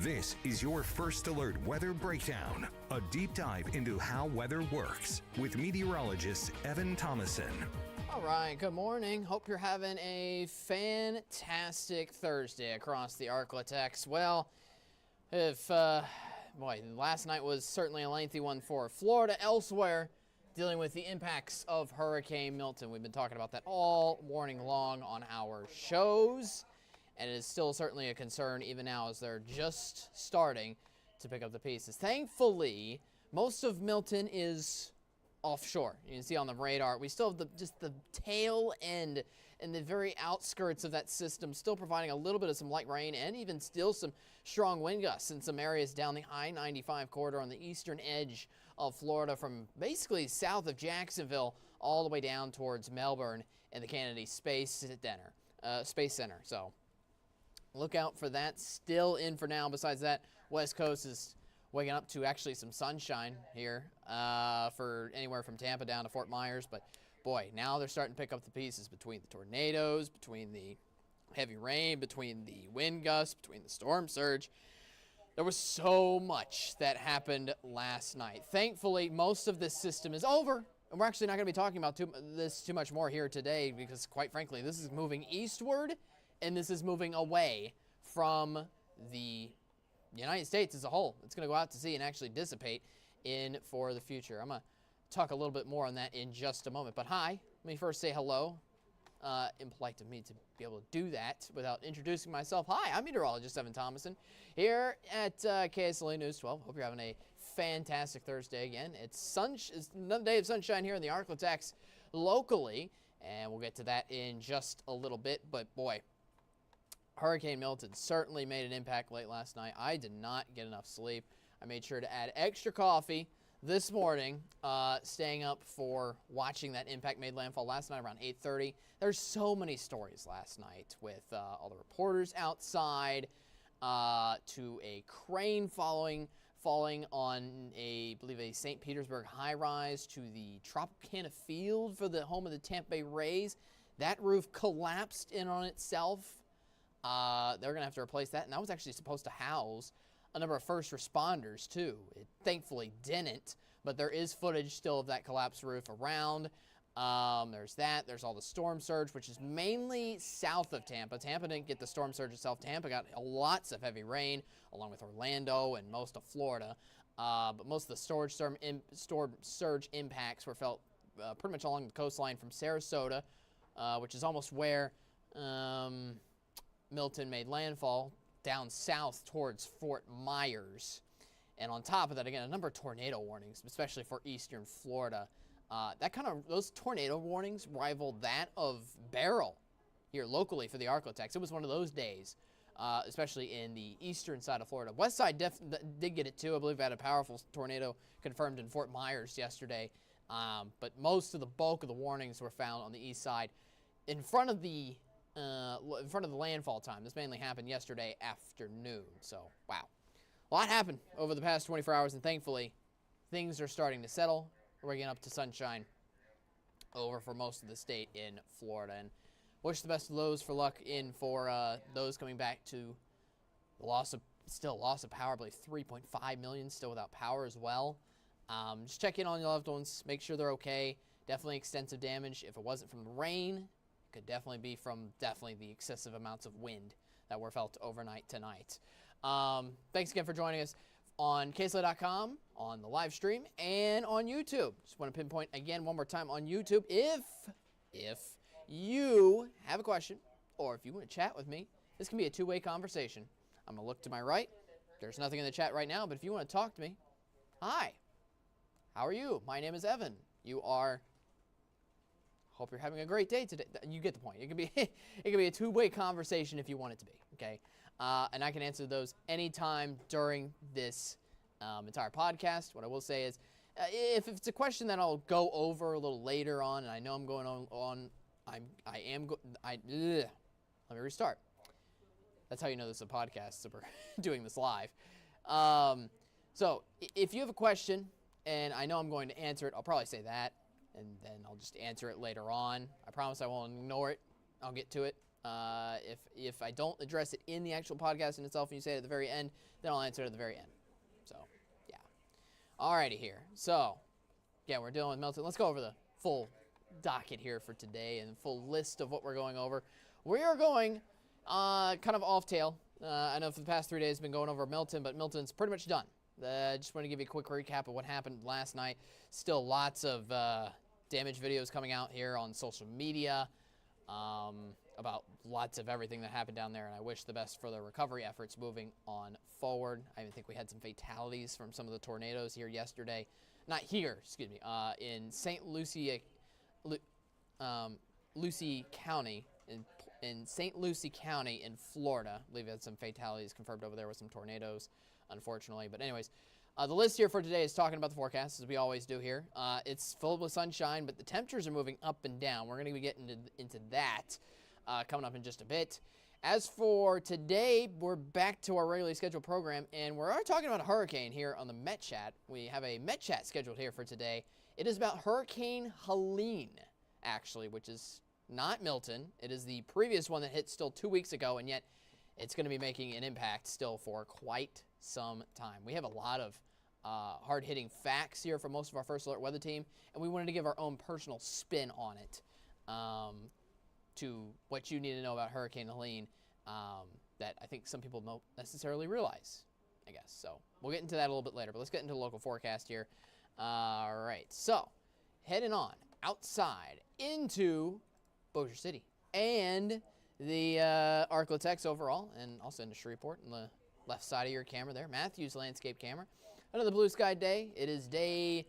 This is your First Alert Weather Breakdown, a deep dive into how weather works with meteorologist Evan Thomason. All right, good morning. Hope you're having a fantastic Thursday across the Arklatex. Well, last night was certainly a lengthy one for Florida. Elsewhere, dealing with the impacts of Hurricane Milton. We've been talking about that all morning long on our shows, and it is still certainly a concern even now as they're just starting to pick up the pieces. Thankfully, most of Milton is offshore. You can see on the radar, we still have just the tail end and the very outskirts of that system still providing a little bit of some light rain and even still some strong wind gusts in some areas down the I-95 corridor on the eastern edge of Florida from basically south of Jacksonville all the way down towards Melbourne and the Kennedy Space Center. So look out for that. Still in for now. Besides that, West Coast is waking up to actually some sunshine here for anywhere from Tampa down to Fort Myers. But, boy, now they're starting to pick up the pieces between the tornadoes, between the heavy rain, between the wind gusts, between the storm surge. There was so much that happened last night. Thankfully, most of this system is over. And we're actually not going to be talking about this too much more here today because, quite frankly, this is moving eastward and this is moving away from the United States as a whole. It's going to go out to sea and actually dissipate for the future. I'm going to talk a little bit more on that in just a moment. But hi, let me first say hello. Impolite of me to be able to do that without introducing myself. Hi, I'm meteorologist Evan Thomason here at KSLA News 12. Hope you're having a fantastic Thursday again. It's another day of sunshine here in the Arklatex locally, and we'll get to that in just a little bit. But boy, Hurricane Milton certainly made an impact late last night. I did not get enough sleep. I made sure to add extra coffee this morning, staying up for watching that impact made landfall last night around 8:30. There's so many stories last night with all the reporters outside, to a crane falling on I believe a St. Petersburg high-rise, to the Tropicana field for the home of the Tampa Bay Rays. That roof collapsed in on itself. They're going to have to replace that, and that was actually supposed to house a number of first responders, too. It thankfully didn't, but there is footage still of that collapsed roof around. There's that. There's all the storm surge, which is mainly south of Tampa. Tampa didn't get the storm surge itself. Tampa got lots of heavy rain, along with Orlando and most of Florida. But most of the storm surge impacts were felt pretty much along the coastline from Sarasota, which is almost where Milton made landfall, down south towards Fort Myers. And on top of that, again, a number of tornado warnings, especially for eastern Florida. Those tornado warnings rivaled that of Beryl here locally for the Arklatex. It was one of those days, especially in the eastern side of Florida. West side did get it too. I believe we had a powerful tornado confirmed in Fort Myers yesterday. But most of the bulk of the warnings were found on the east side in front of the landfall time. This mainly happened yesterday afternoon. So, wow. A lot happened over the past 24 hours, and thankfully, things are starting to settle. We're getting up to sunshine over for most of the state in Florida. And wish the best of those for luck in for those coming back to the loss of power. I believe 3.5 million still without power as well. Just check in on your loved ones. Make sure they're okay. Definitely extensive damage. If it wasn't from the rain, could definitely be from the excessive amounts of wind that were felt overnight tonight. Thanks again for joining us on KSLA.com, on the live stream, and on YouTube. Just want to pinpoint again one more time on YouTube. If you have a question or if you want to chat with me, this can be a two-way conversation. I'm going to look to my right. There's nothing in the chat right now, but if you want to talk to me, hi, how are you? My name is Evan. You are... Hope you're having a great day today. You get the point. It can be a two-way conversation if you want it to be, okay? And I can answer those anytime during this entire podcast. What I will say is, if it's a question that I'll go over a little later on, and I know I'm going let me restart. That's how you know this is a podcast, so we're doing this live. So if you have a question, and I know I'm going to answer it, I'll probably say that. And then I'll just answer it later on. I promise I won't ignore it. I'll get to it. If I don't address it in the actual podcast in itself and you say it at the very end, then I'll answer it at the very end. So, yeah. Alrighty here. So, yeah, we're dealing with Milton. Let's go over the full docket here for today and the full list of what we're going over. We are going kind of off tail. I know for the past 3 days I've been going over Milton, but Milton's pretty much done. I just want to give you a quick recap of what happened last night. Still lots of damage videos coming out here on social media about lots of everything that happened down there, and I wish the best for the recovery efforts moving on forward. I even think we had some fatalities from some of the tornadoes here yesterday. Not here, excuse me, in St. Lucie County, in St. Lucie County in Florida. I believe we had some fatalities confirmed over there with some tornadoes, unfortunately. But anyways, the list here for today is talking about the forecast, as we always do here. It's filled with sunshine, but the temperatures are moving up and down. We're going to be getting into that coming up in just a bit. As for today, we're back to our regularly scheduled program, and we're already talking about a hurricane here on the Met Chat. We have a Met Chat scheduled here for today. It is about Hurricane Helene, actually, which is not Milton. It is the previous one that hit still 2 weeks ago, and yet it's going to be making an impact still for quite some time. We have a lot of hard-hitting facts here from most of our First Alert Weather team, and we wanted to give our own personal spin on it to what you need to know about Hurricane Helene that I think some people don't necessarily realize, I guess. So we'll get into that a little bit later, but let's get into the local forecast here. All right, so heading on outside into Bossier City and the Arklatex overall, and also into Shreveport on the left side of your camera there. Matthew's landscape camera. Another blue sky day. It is day,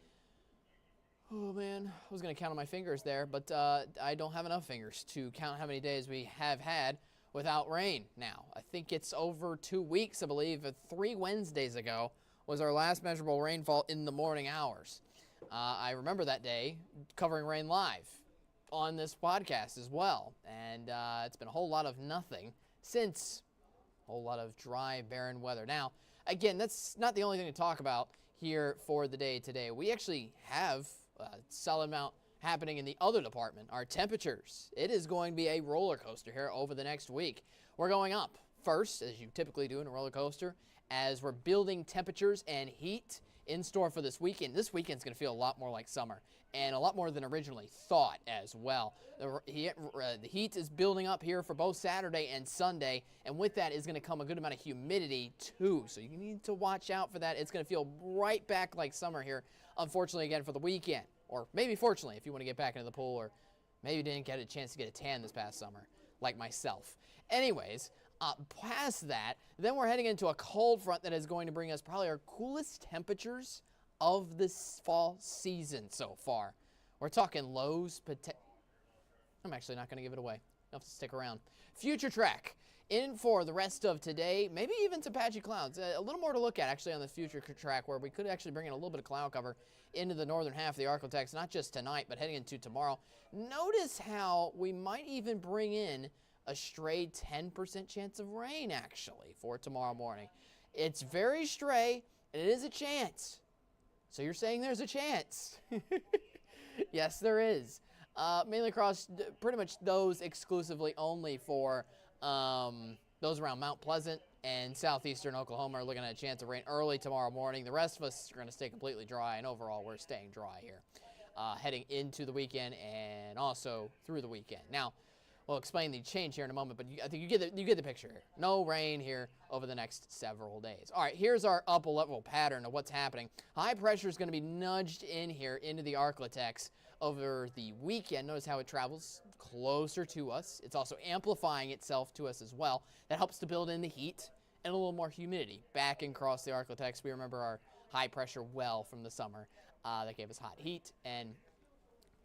oh man, I was going to count on my fingers there, but I don't have enough fingers to count how many days we have had without rain now. I think it's over 2 weeks, I believe. 3 Wednesdays ago was our last measurable rainfall in the morning hours. I remember that day covering rain live on this podcast as well, and it's been a whole lot of nothing since. A whole lot of dry, barren weather. Now, again, that's not the only thing to talk about here for the day today. We actually have a solid amount happening in the other department, our temperatures. It is going to be a roller coaster here over the next week. We're going up first, as you typically do in a roller coaster, as we're building temperatures and heat in store for this weekend. This weekend's going to feel a lot more like summer, and a lot more than originally thought as well. The heat is building up here for both Saturday and Sunday, and with that is going to come a good amount of humidity too, so you need to watch out for that. It's going to feel right back like summer here, unfortunately, again, for the weekend, or maybe fortunately if you want to get back into the pool, or maybe you didn't get a chance to get a tan this past summer, like myself. Anyways, past that, then we're heading into a cold front that is going to bring us probably our coolest temperatures of this fall season so far. We're talking lows. I'm actually not going to give it away. You'll have to stick around. Future track in for the rest of today, maybe even some patchy clouds. A little more to look at actually on the future track, where we could actually bring in a little bit of cloud cover into the northern half of the Arklatex, not just tonight, but heading into tomorrow. Notice how we might even bring in a stray 10% chance of rain, actually, for tomorrow morning. It's very stray, and it is a chance. So you're saying there's a chance? Yes, there is. Mainly across pretty much those exclusively only for those around Mount Pleasant and southeastern Oklahoma are looking at a chance of rain early tomorrow morning. The rest of us are going to stay completely dry, and overall we're staying dry here heading into the weekend and also through the weekend. Now, we'll explain the change here in a moment, but I think you get the picture here. No rain here over the next several days. All right, here's our up-level pattern of what's happening. High pressure is going to be nudged in here into the Arklatex over the weekend. Notice how it travels closer to us. It's also amplifying itself to us as well. That helps to build in the heat and a little more humidity back across the Arklatex. We remember our high pressure well from the summer that gave us hot heat and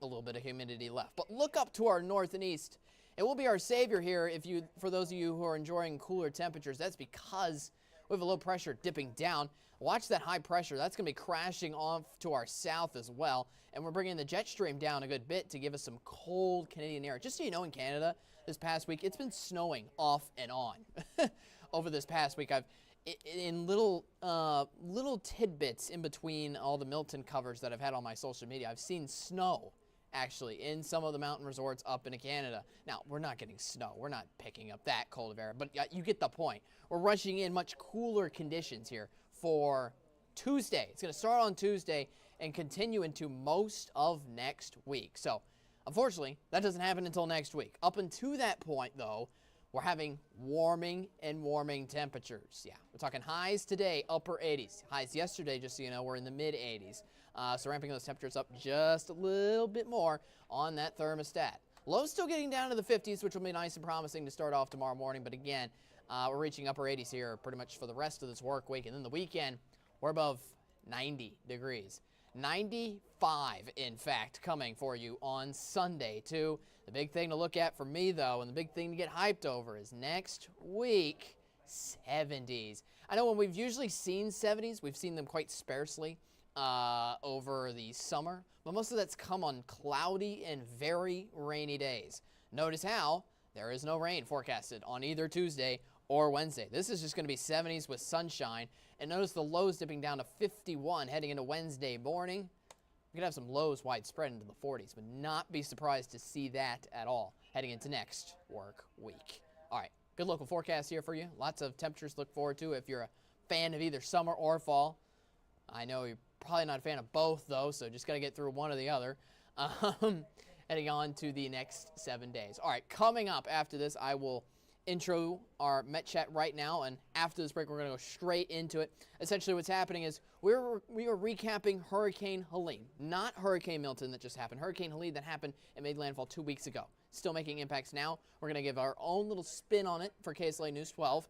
a little bit of humidity left. But look up to our north and east. It will be our savior here for those of you who are enjoying cooler temperatures. That's because we have a low pressure dipping down. Watch that high pressure. That's going to be crashing off to our south as well. And we're bringing the jet stream down a good bit to give us some cold Canadian air. Just so you know, in Canada this past week, it's been snowing off and on over this past week. In little tidbits in between all the Milton covers that I've had on my social media, I've seen snow actually, in some of the mountain resorts up into Canada. Now, we're not getting snow. We're not picking up that cold of air, but you get the point. We're rushing in much cooler conditions here for Tuesday. It's going to start on Tuesday and continue into most of next week. So, unfortunately, that doesn't happen until next week. Up until that point, though, we're having warming and warming temperatures. Yeah, we're talking highs today, upper 80s. Highs yesterday, just so you know, we're in the mid 80s. So ramping those temperatures up just a little bit more on that thermostat. Lows still getting down to the 50s, which will be nice and promising to start off tomorrow morning. But again, we're reaching upper 80s here pretty much for the rest of this work week. And then the weekend, we're above 90 degrees. 95, in fact, coming for you on Sunday, too. The big thing to look at for me, though, and the big thing to get hyped over is next week, 70s. I know when we've usually seen 70s, we've seen them quite sparsely over the summer, but most of that's come on cloudy and very rainy days. Notice how there is no rain forecasted on either Tuesday or Wednesday. This is just going to be 70s with sunshine. And notice the lows dipping down to 51 heading into Wednesday morning. We could have some lows widespread into the 40s. Would not be surprised to see that at all heading into next work week. All right, good local forecast here for you. Lots of temperatures to look forward to if you're a fan of either summer or fall. I know you're probably not a fan of both, though, so just got to get through one or the other. Heading on to the next 7 days. All right, coming up after this, I will intro our Met Chat right now, and after this break, we're going to go straight into it. Essentially, what's happening is we are recapping Hurricane Helene, not Hurricane Milton that just happened. Hurricane Helene that happened and made landfall 2 weeks ago. Still making impacts now. We're going to give our own little spin on it for KSLA News 12.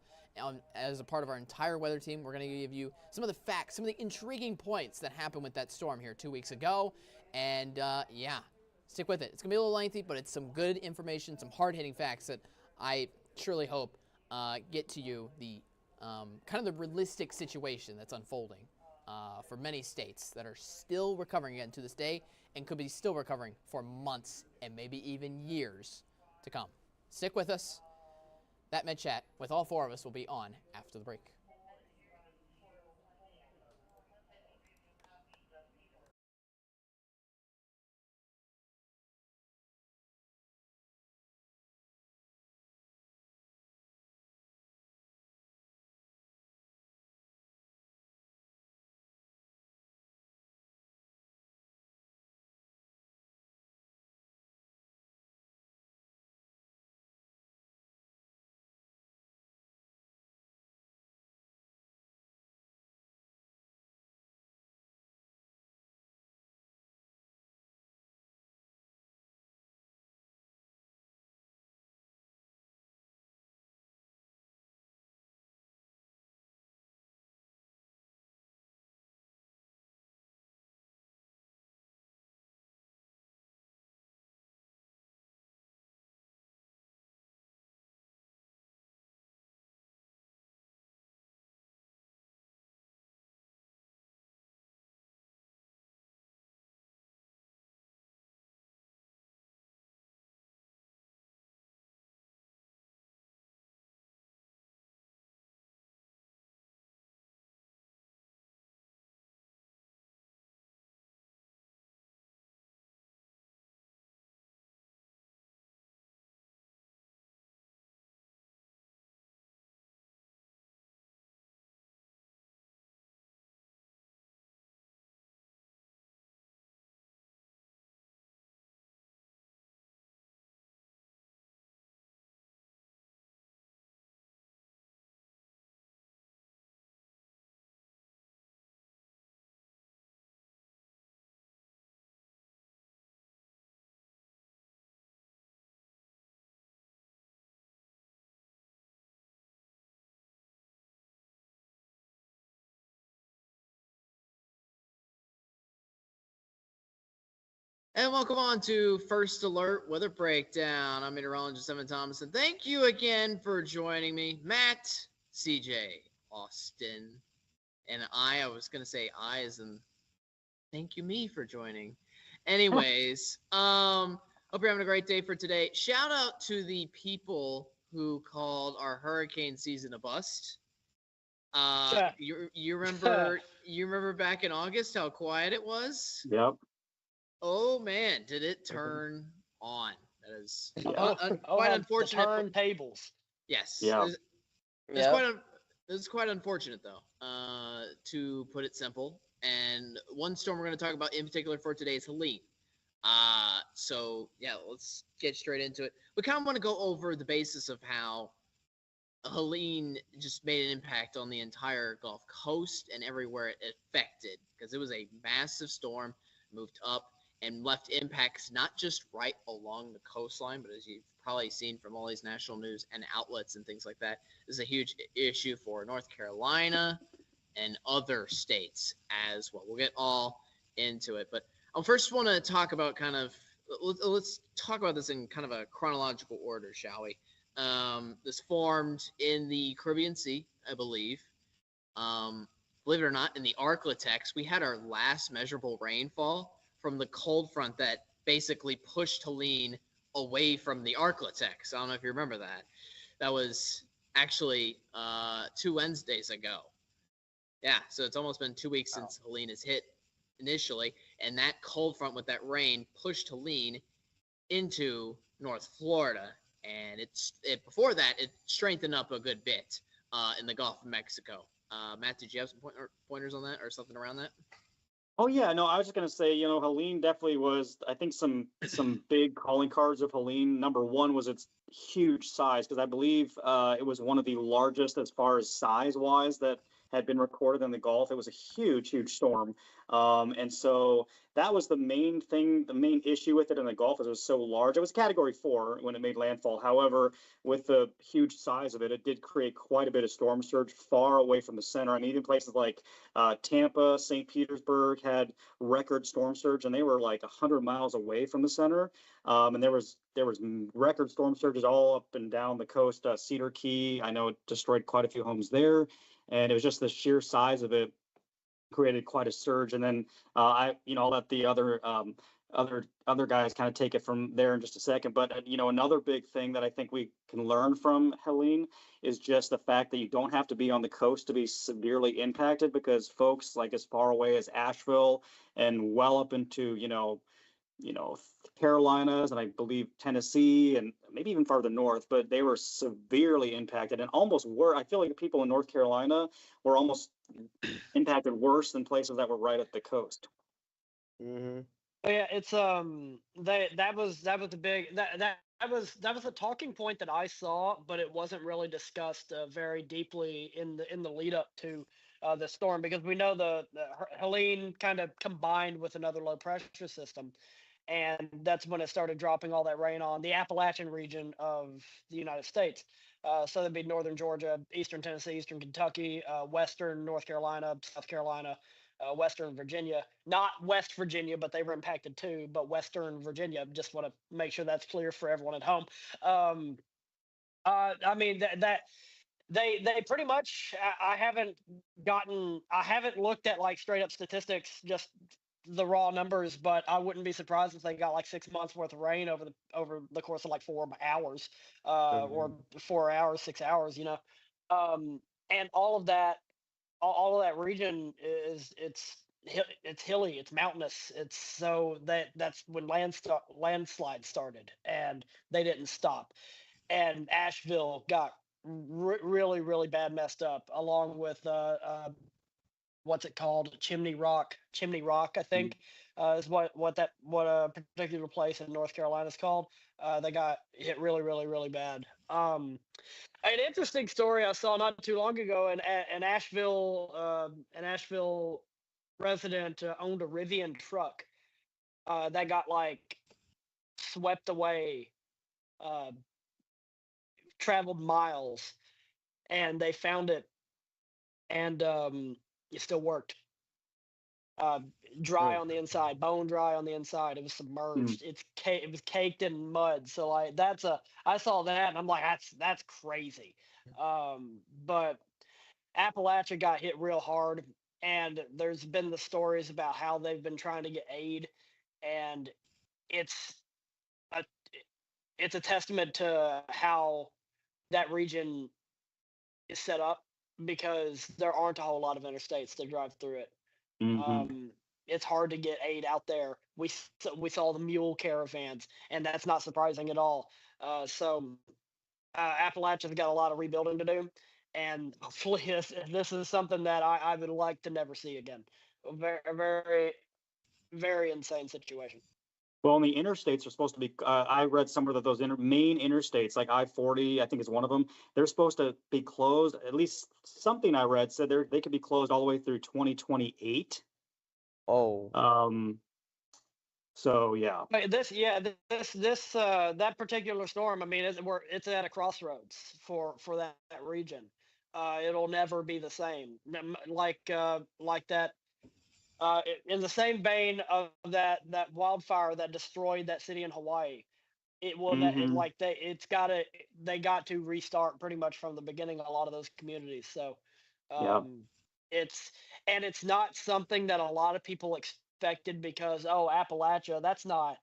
As a part of our entire weather team, we're going to give you some of the facts, some of the intriguing points that happened with that storm here 2 weeks ago. And yeah, stick with it. It's going to be a little lengthy, but it's some good information, some hard-hitting facts that I surely hope get to you the kind of the realistic situation that's unfolding for many states that are still recovering again to this day and could be still recovering for months and maybe even years to come. Stick with us. That Med Chat with all four of us will be on after the break. And welcome on to First Alert Weather Breakdown. I'm meteorologist Evan Thomason. Thank you again for joining me. Matt, CJ, Austin, and I was going to say I as in thank you me for joining. Anyways, hope you're having a great day for today. Shout out to the people who called our hurricane season a bust. You remember back in August how quiet it was? Yep. Oh man, did it turn on? That is Yeah. quite Had the unfortunate. turntables. Yes, Yeah. it's quite unfortunate though, to put it simple. And one storm we're going to talk about in particular for today is Helene. So yeah, let's get straight into it. We kind of want to go over the basis of how Helene just made an impact on the entire Gulf Coast and everywhere it affected, because it was a massive storm, moved up and left impacts not just right along the coastline, but as you've probably seen from all these national news and outlets and things like that, this is a huge issue for North Carolina and other states as well. We'll get all into it, but I first want to talk about let's talk about this in kind of a chronological order, shall we? This formed in the Caribbean Sea, I believe. Believe it or not, in the Arklatex, we had our last measurable rainfall from the cold front that basically pushed Helene away from the Arklatex. I don't know if you remember that. That was actually 2 Wednesdays ago. Yeah, so it's almost been 2 weeks since Helene has hit initially, and that cold front with that rain pushed Helene into North Florida. And before that, it strengthened up a good bit in the Gulf of Mexico. Matt, did you have some pointers on that or something around that? Oh yeah, no, I was just gonna say, Helene definitely was. I think some big calling cards of Helene. Number one was its huge size, because I believe it was one of the largest as far as size wise that had been recorded in the Gulf. It was a huge, huge storm, and so that was the main thing. The main issue with it in the Gulf is it was so large. It was Category 4 when it made landfall. However, with the huge size of it, it did create quite a bit of storm surge far away from the center. I mean, even places like Tampa, St. Petersburg had record storm surge, and they were like 100 miles away from the center. And there was record storm surges all up and down the coast. Cedar Key, I know it destroyed quite a few homes there, and it was just the sheer size of it created quite a surge. And then I'll let the other guys kind of take it from there in just a second. But another big thing that I think we can learn from Helene is just the fact that you don't have to be on the coast to be severely impacted, because folks like as far away as Asheville and well up into Carolinas and I believe Tennessee and maybe even farther north, but they were severely impacted and almost were. I feel like the people in North Carolina were almost impacted worse than places that were right at the coast. Mm-hmm. Oh, yeah, it's that was the big that was a talking point that I saw, but it wasn't really discussed very deeply in the lead up to the storm, because we know the Helene kind of combined with another low pressure system, and that's when it started dropping all that rain on the Appalachian region of the United States. So that'd be northern Georgia, eastern Tennessee, eastern Kentucky, western North Carolina, South Carolina, western Virginia. Not West Virginia, but they were impacted too. But western Virginia. Just want to make sure that's clear for everyone at home. I mean that they pretty much. I haven't looked at like straight up statistics, just the raw numbers, but I wouldn't be surprised if they got like 6 months worth of rain over the course of like 4 hours, or 4 hours, 6 hours, and all of that region it's hilly, it's mountainous, it's so that's when landslides started, and they didn't stop, and Asheville got really really bad messed up, along with what's it called? Chimney Rock, I think, is what a particular place in North Carolina is called. They got hit really, really, really bad. An interesting story I saw not too long ago, an Asheville resident owned a Rivian truck that got like swept away, uh, traveled miles, and they found it, and it still worked. uh, Dry on the inside, bone dry on the inside. It was submerged. It was caked in mud. So like I saw that and I'm like, that's crazy. But Appalachia got hit real hard, and there's been the stories about how they've been trying to get aid, and it's a it's a testament to how that region is set up, because there aren't a whole lot of interstates that drive through it. Mm-hmm. Um, it's hard to get aid out there. We saw the mule caravans, and that's not surprising at all. Appalachia's got a lot of rebuilding to do, and hopefully this is something that I would like to never see again. A very, very, very insane situation. Well, and the interstates are supposed to be. I read somewhere that those main interstates, like I-40, I think is one of them. They're supposed to be closed. At least something I read said they could be closed all the way through 2028. Oh, So yeah. That particular storm. I mean, it's at a crossroads for that region. It'll never be the same. Like that. In the same vein of that wildfire that destroyed that city in Hawaii, it will that it, Hmm. like they got to restart pretty much from the beginning. A lot of those communities. So, Yeah. um, it's not something that a lot of people expected because Appalachia, that's not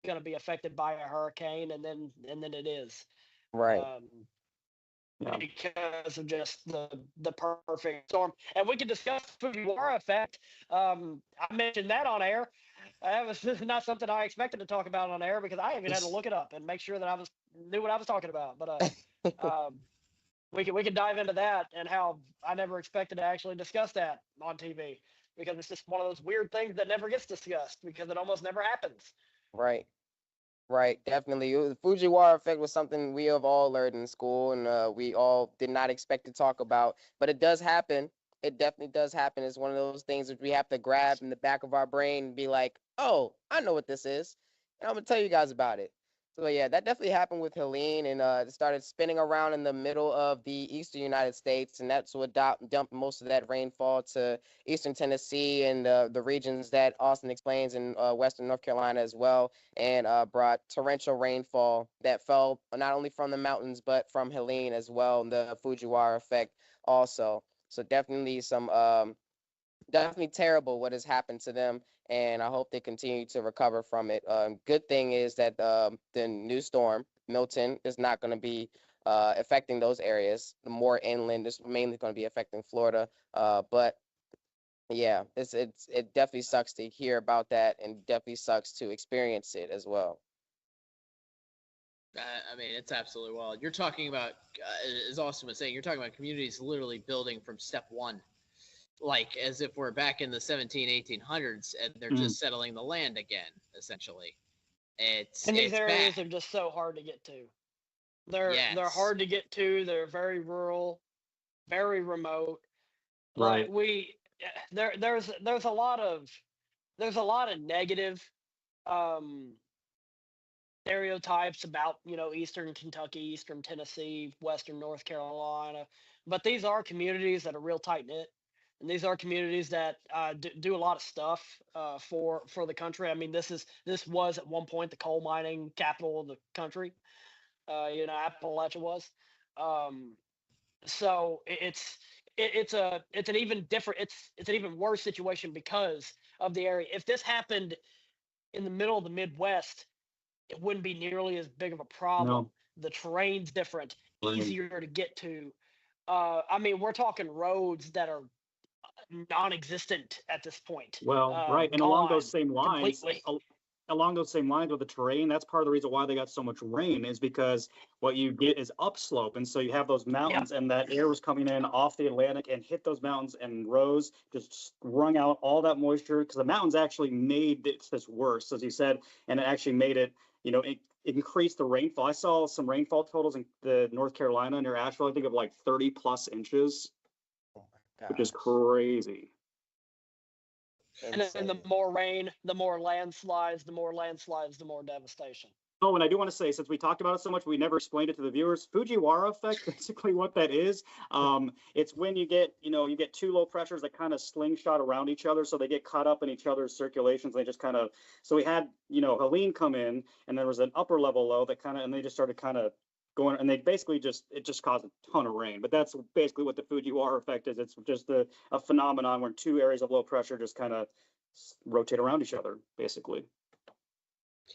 going to be affected by a hurricane, and then it is. right. Um, Yeah. because of just the perfect storm. And we can discuss Fujiwara effect. I mentioned that on air. That was not something I expected to talk about on air because I even had to look it up and make sure that I knew what I was talking about. But um, we can dive into that and how I never expected to actually discuss that on TV because it's just one of those weird things that never gets discussed because it almost never happens. Right. Right, definitely. The Fujiwara effect was something we have all learned in school, and we all did not expect to talk about. But it does happen. It definitely does happen. It's one of those things that we have to grab in the back of our brain and be like, "Oh, I know what this is," and I'm gonna tell you guys about it. So yeah, that definitely happened with Helene, and it started spinning around in the middle of the eastern United States, and that's what dumped most of that rainfall to eastern Tennessee and the regions that Austin explains in western North Carolina as well, and brought torrential rainfall that fell not only from the mountains but from Helene as well, and the Fujiwara effect also. So definitely terrible what has happened to them, and I hope they continue to recover from it. Good thing is that the new storm Milton is not going to be affecting those areas. The more inland is mainly going to be affecting Florida, but yeah, it definitely sucks to hear about that, and definitely sucks to experience it as well. I mean, it's absolutely wild. You're talking about, as Austin was saying, you're talking about communities literally building from step one, like as if we're back in the 1800s and they're Mm. just settling the land again, essentially. And these It's areas bad. are just so hard to get to. They're Yes. hard to get to. They're very rural, very remote. Like Right. we there's a lot of negative um stereotypes about eastern Kentucky, eastern Tennessee, western North Carolina, but these are communities that are real tight knit, and these are communities that do a lot of stuff for the country. I mean, this was at one point the coal mining capital of the country. Appalachia was. Um, so it's an even different it's an even worse situation because of the area. If this happened in the middle of the Midwest, it wouldn't be nearly as big of a problem. No. The terrain's different, Right. easier to get to. I mean, we're talking roads that are non-existent at this point, Well, right. And along those gone same lines, completely. along those same lines with the terrain, that's part of the reason why they got so much rain is because what you get is upslope. And so you have those Yeah, mountains and that air was coming in off the Atlantic and hit those mountains and rose, just wrung out all that moisture because the mountains actually made this worse, as you said, and it actually made it, it increased the rainfall. I saw some rainfall totals in the North Carolina near Asheville, I think of like 30 plus inches, Oh my which is gosh, crazy. and then the insane. more rain, the more landslides, the more landslides, the more devastation. Oh, and I do want to say, since we talked about it so much, we never explained it to the viewers. Fujiwara effect, basically what that is, it's when you get two low pressures that kind of slingshot around each other, so they get caught up in each other's circulations. They just kind of, so we had, Helene come in, and there was an upper level low that kind of, and they just started kind of going, and they basically it just caused a ton of rain. But that's basically what the Fujiwara effect is. It's just a phenomenon where two areas of low pressure just kind of rotate around each other, basically.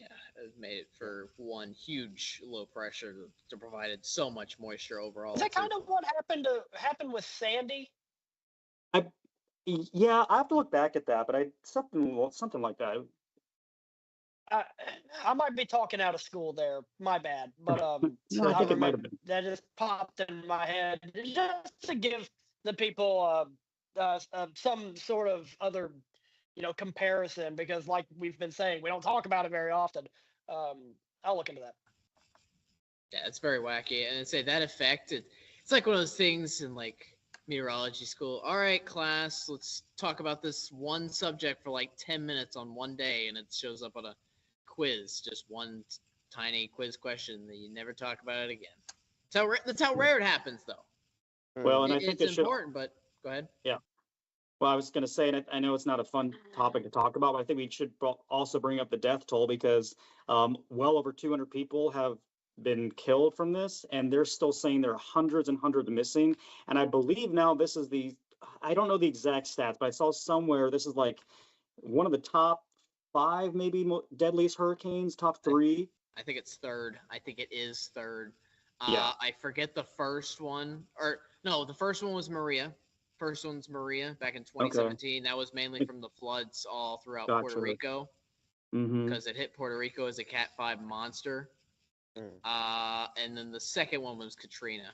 Yeah, it made it for one huge low pressure to provided so much moisture overall Is that too. kind of what happened with Sandy? I Yeah, I have to look back at that, but something like that. I, I might be talking out of school there. My bad. But No, I I think it might remember have been. that just popped in my head just to give the people some sort of other, comparison because, like we've been saying, we don't talk about it very often. I'll look into that. Yeah, it's very wacky, and I'd say that effect. It's like one of those things in like meteorology school. All right, class, let's talk about this one subject for like 10 minutes on one day, and it shows up on a quiz, just one tiny quiz question that you never talk about it again. That's how rare it happens, though. Well, and Mhm. I think It's it should. important, but go ahead. Yeah. Well, I was going to say, and I know it's not a fun topic to talk about, but I think we should also bring up the death toll because well over 200 people have been killed from this, and they're still saying there are hundreds and hundreds missing. And I believe now this is I don't know the exact stats, but I saw somewhere this is like one of the top five, maybe deadliest hurricanes, top three. I think it's third. I think it is third. Yeah. I forget the first one, or no, the first one was Maria. First one's Maria back in Okay. 2017. That was mainly from the floods all throughout Puerto Gotcha. Rico Mm-hmm. because it hit Puerto Rico as a Cat 5 monster. Mm. And then the second one was Katrina,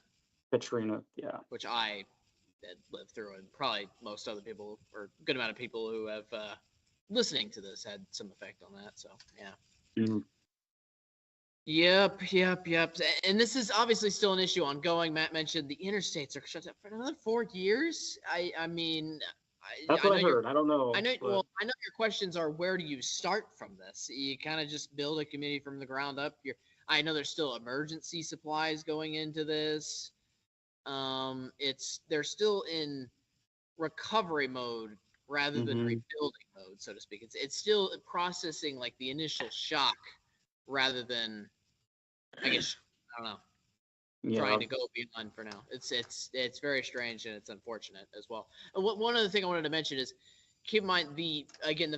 Katrina. Yeah. which I had lived through, and probably most other people, or a good amount of people who have listening to this had some effect on that. So, yeah. Mhm. Yep. And this is obviously still an issue ongoing. Matt mentioned the interstates are shut down for another 4 years. I mean, That's I what know I heard. I don't know, I know. but Well, I know your questions are where do you start from this? You kind of just build a community from the ground up. I know there's still emergency supplies going into this. They're still in recovery mode rather than mm-hmm. rebuilding mode, so to speak. It's still processing like the initial shock rather than, I guess, I don't know, Yeah. trying to go beyond for now. It's very strange and it's unfortunate as well. And one other thing I wanted to mention is keep in mind the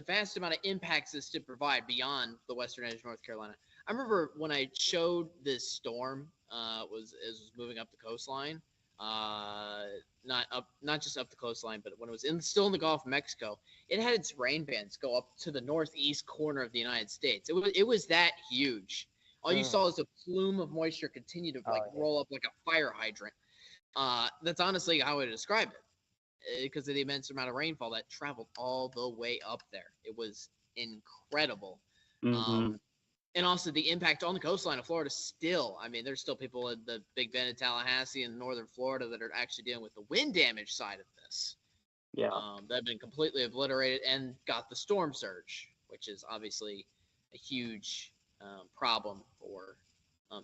vast amount of impacts this did provide beyond the western edge of North Carolina. I remember when I showed this storm was moving up the coastline, not just up the coastline, but when it was still in the Gulf of Mexico, it had its rain bands go up to the northeast corner of the United States. It was that huge. All you saw is a plume of moisture continue to roll up like a fire hydrant. That's honestly how I would describe it, because of the immense amount of rainfall that traveled all the way up there. It was incredible. Mm-hmm. And also the impact on the coastline of Florida still. I mean, there's still people in the Big Bend and Tallahassee and northern Florida that are actually dealing with the wind damage side of this. Yeah. That have been completely obliterated and got the storm surge, which is obviously a huge problem for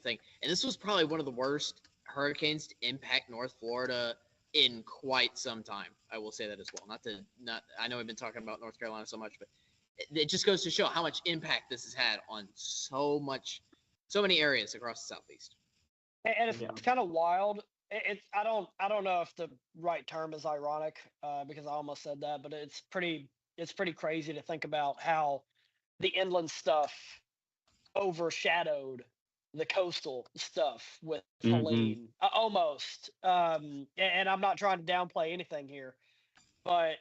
thing. And this was probably one of the worst hurricanes to impact North Florida in quite some time. I will say that as well. I know we've been talking about North Carolina so much, but it just goes to show how much impact this has had on so many areas across the Southeast. And it's kind of wild. I don't know if the right term is ironic because I almost said that, but it's pretty crazy to think about how the inland stuff overshadowed the coastal stuff with Mm-hmm. Helene, almost. And I'm not trying to downplay anything here, but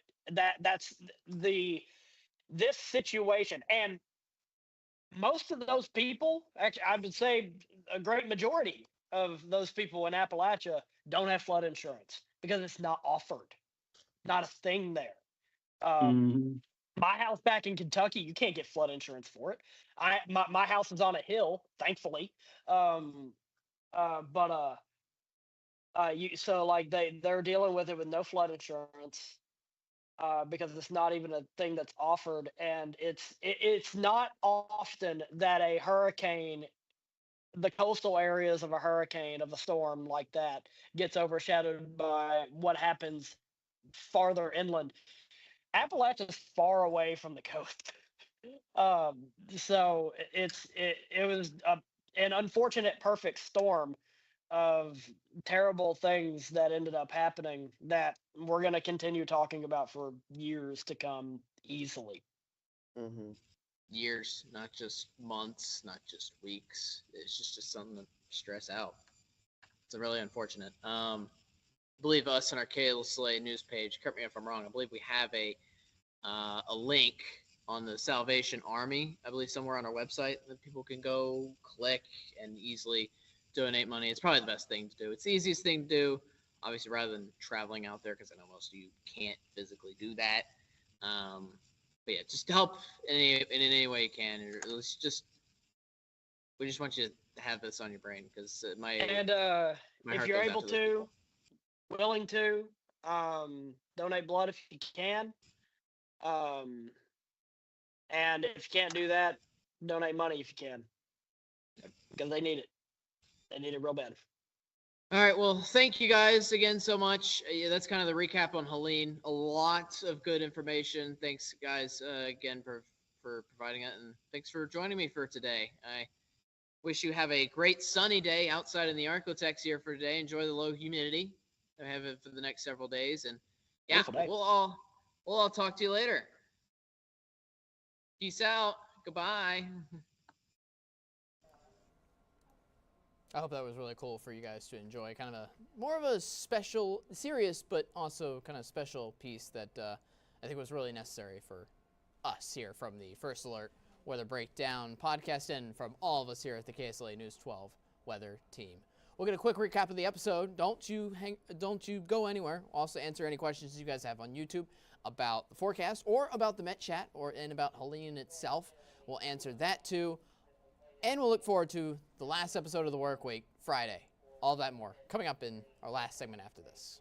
that's this situation, and most of those people, actually, I would say a great majority of those people in Appalachia don't have flood insurance because it's not offered, not a thing there. Um, Mm-hmm. my house back in Kentucky, you can't get flood insurance for it. My house is on a hill, thankfully. Um, but you so like they're dealing with it with no flood insurance because it's not even a thing that's offered, and it's not often that a hurricane, the coastal areas of a hurricane of a storm like that, gets overshadowed by what happens farther inland. Appalachia's far away from the coast. So it was an unfortunate perfect storm of terrible things that ended up happening that we're going to continue talking about for years to come easily. Mm-hmm. Years, not just months, not just weeks. It's just something to stress out. It's really unfortunate. believe us and our KSLA news page, correct me if I'm wrong, I believe we have a link on the Salvation Army, I believe somewhere on our website that people can go click and easily donate money. It's probably the best thing to do. It's the easiest thing to do, obviously, rather than traveling out there, because I know most of you can't physically do that. But yeah, just help in any way you can. Or we just want you to have this on your brain, because my if heart you're goes out able to those people. willing to, donate blood if you can. And if you can't do that, donate money if you can, because they need it. They need it real bad. All right, well, thank you guys again so much. Yeah, that's kind of the recap on Helene. A lot of good information. Thanks, guys, again for providing it, and thanks for joining me for today. I wish you have a great sunny day outside in the Arcotex here for today. Enjoy the low humidity. I have it for the next several days, and yeah, we'll all talk to you later. Peace out. Goodbye. I hope that was really cool for you guys to enjoy. Kind of more of a special, serious, but also kind of special piece that I think was really necessary for us here from the First Alert Weather Breakdown podcast and from all of us here at the KSLA News 12 Weather Team. We'll get a quick recap of the episode. Don't you go anywhere. Also answer any questions you guys have on YouTube about the forecast or about the Met Chat and about Helene itself. We'll answer that too. And we'll look forward to the last episode of the work week, Friday. All that more coming up in our last segment after this.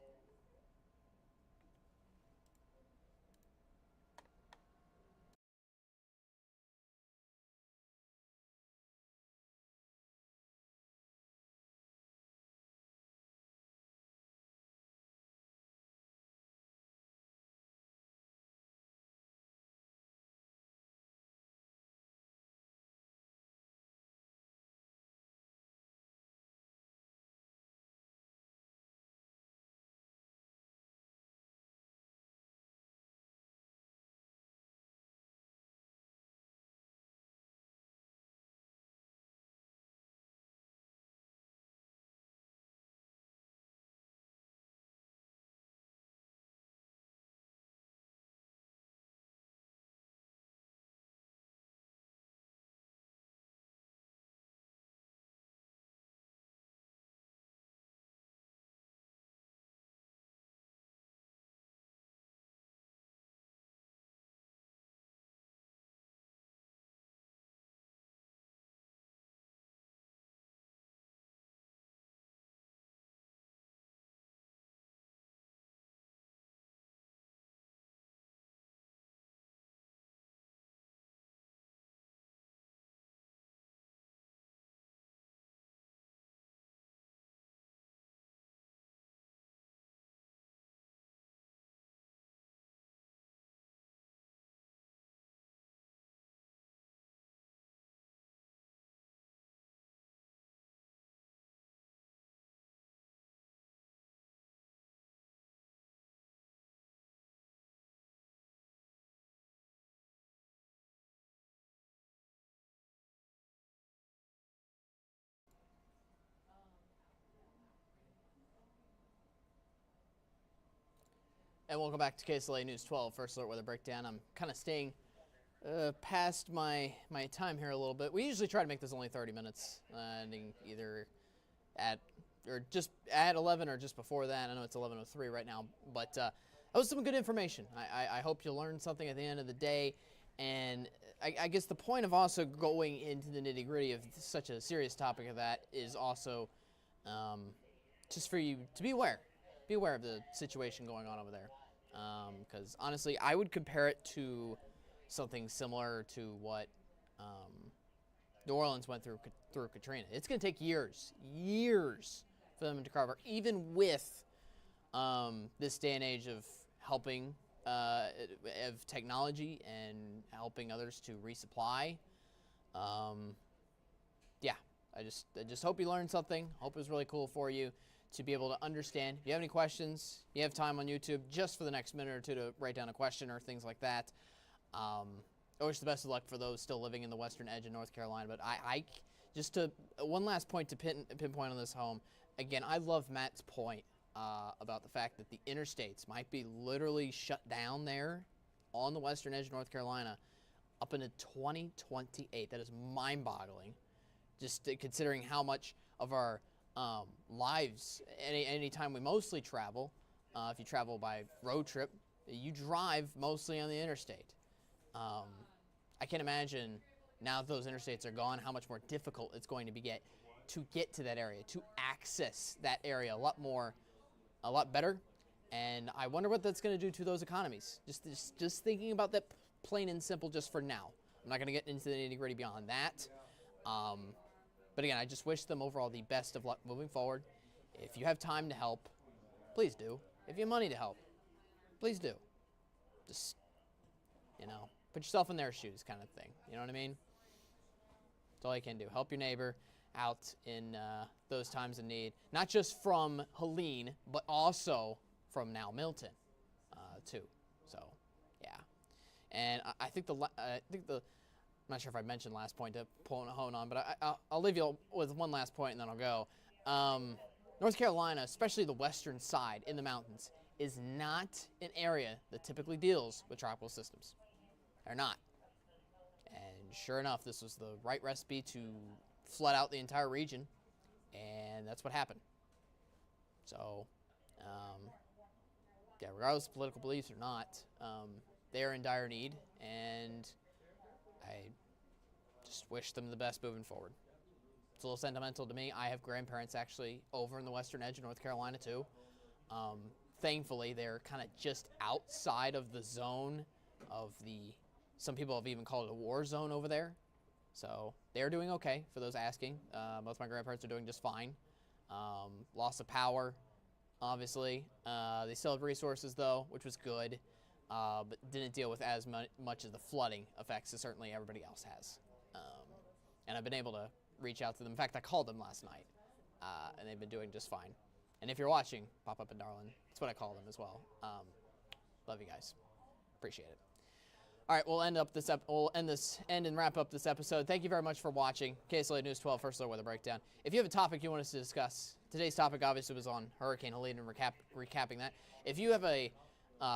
And welcome back to KSLA News 12, First Alert Weather Breakdown. I'm kind of staying past my time here a little bit. We usually try to make this only 30 minutes, ending either at 11 or just before that. I know it's 11:03 right now, but that was some good information. I hope you learned something at the end of the day, and I guess the point of also going into the nitty-gritty of such a serious topic of that is also just for you to be aware. Be aware of the situation going on over there. Because honestly, I would compare it to something similar to what New Orleans went through Katrina. It's going to take years for them to recover, even with this day and age of helping of technology and helping others to resupply. Yeah, I just hope you learned something. Hope it was really cool for you to be able to understand. If you have any questions, you have time on YouTube just for the next minute or two to write down a question or things like that. I wish the best of luck for those still living in the western edge of North Carolina. But I just to one last point to pinpoint on this home. Again, I love Matt's point about the fact that the interstates might be literally shut down there on the western edge of North Carolina up into 2028. That is mind-boggling, just considering how much of our lives, any time we mostly travel, if you travel by road trip, you drive mostly on the interstate. I can imagine now that those interstates are gone, how much more difficult it's going to be to get to that area, to access that area a lot better. And I wonder what that's going to do to those economies. Just thinking about that plain and simple just for now. I'm not going to get into the nitty-gritty beyond that. But again, I just wish them overall the best of luck moving forward. If you have time to help, please do. If you have money to help, please do. Just, put yourself in their shoes kind of thing. You know what I mean? That's all you can do. Help your neighbor out in those times of need. Not just from Helene, but also from now Milton, too. So, yeah. And I think I'm not sure if I mentioned last point to hone on, but I'll leave you with one last point and then I'll go. North Carolina, especially the western side in the mountains, is not an area that typically deals with tropical systems. They're not. And sure enough, this was the right recipe to flood out the entire region, and that's what happened. So, yeah, regardless of political beliefs or not, they're in dire need, and I just wish them the best moving forward. It's a little sentimental to me. I have grandparents actually over in the western edge of North Carolina too. Thankfully, they're kind of just outside of the zone of some people have even called it a war zone over there. So they're doing okay, for those asking. Both my grandparents are doing just fine. Loss of power, obviously. They still have resources, though, which was good, but didn't deal with as much of the flooding effects as certainly everybody else has. And I've been able to reach out to them. In fact, I called them last night, and they've been doing just fine. And if you're watching, pop up in Darlin. That's what I call them as well. Love you guys. Appreciate it. All right, we'll end and wrap up this episode. Thank you very much for watching KSLA News 12 First Alert Weather Breakdown. If you have a topic you want us to discuss, today's topic obviously was on Hurricane Helene and recapping that. If you have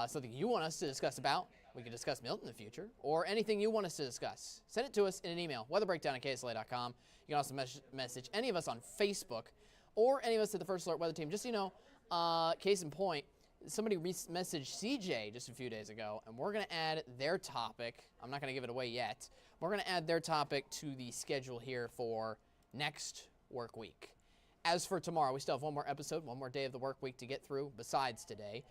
something you want us to discuss about, we can discuss Milton in the future, or anything you want us to discuss, send it to us in an email, weatherbreakdown@ksla.com. You can also message any of us on Facebook or any of us at the First Alert Weather Team. Just so you know, case in point, somebody messaged CJ just a few days ago, and we're going to add their topic. I'm not going to give it away yet. We're going to add their topic to the schedule here for next work week. As for tomorrow, we still have one more episode, one more day of the work week to get through besides today.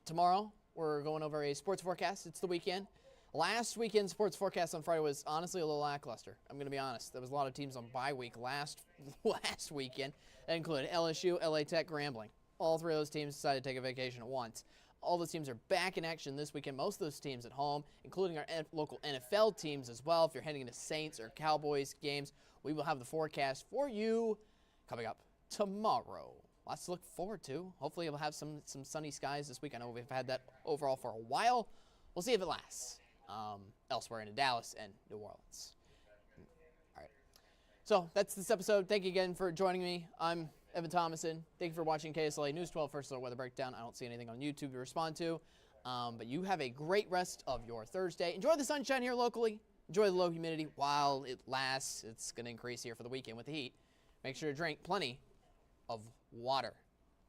Tomorrow, we're going over a sports forecast. It's the weekend. Last weekend's sports forecast on Friday was honestly a little lackluster. I'm going to be honest. There was a lot of teams on bye week last weekend. That included LSU, LA Tech, Grambling. All three of those teams decided to take a vacation at once. All those teams are back in action this weekend. Most of those teams at home, including our local NFL teams as well. If you're heading into Saints or Cowboys games, we will have the forecast for you coming up tomorrow. Lots to look forward to. Hopefully we'll have some sunny skies this week. I know we've had that overall for a while. We'll see if it lasts elsewhere in Dallas and New Orleans. All right. So that's this episode. Thank you again for joining me. I'm Evan Thomason. Thank you for watching KSLA News 12 First Alert Weather Breakdown. I don't see anything on YouTube to respond to. But you have a great rest of your Thursday. Enjoy the sunshine here locally. Enjoy the low humidity while it lasts. It's going to increase here for the weekend with the heat. Make sure to drink plenty of water.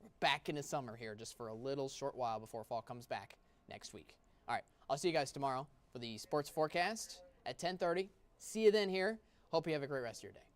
We're back into summer here just for a little short while before fall comes back next week. All right, I'll see you guys tomorrow for the sports forecast at 10:30. See you then here. Hope you have a great rest of your day.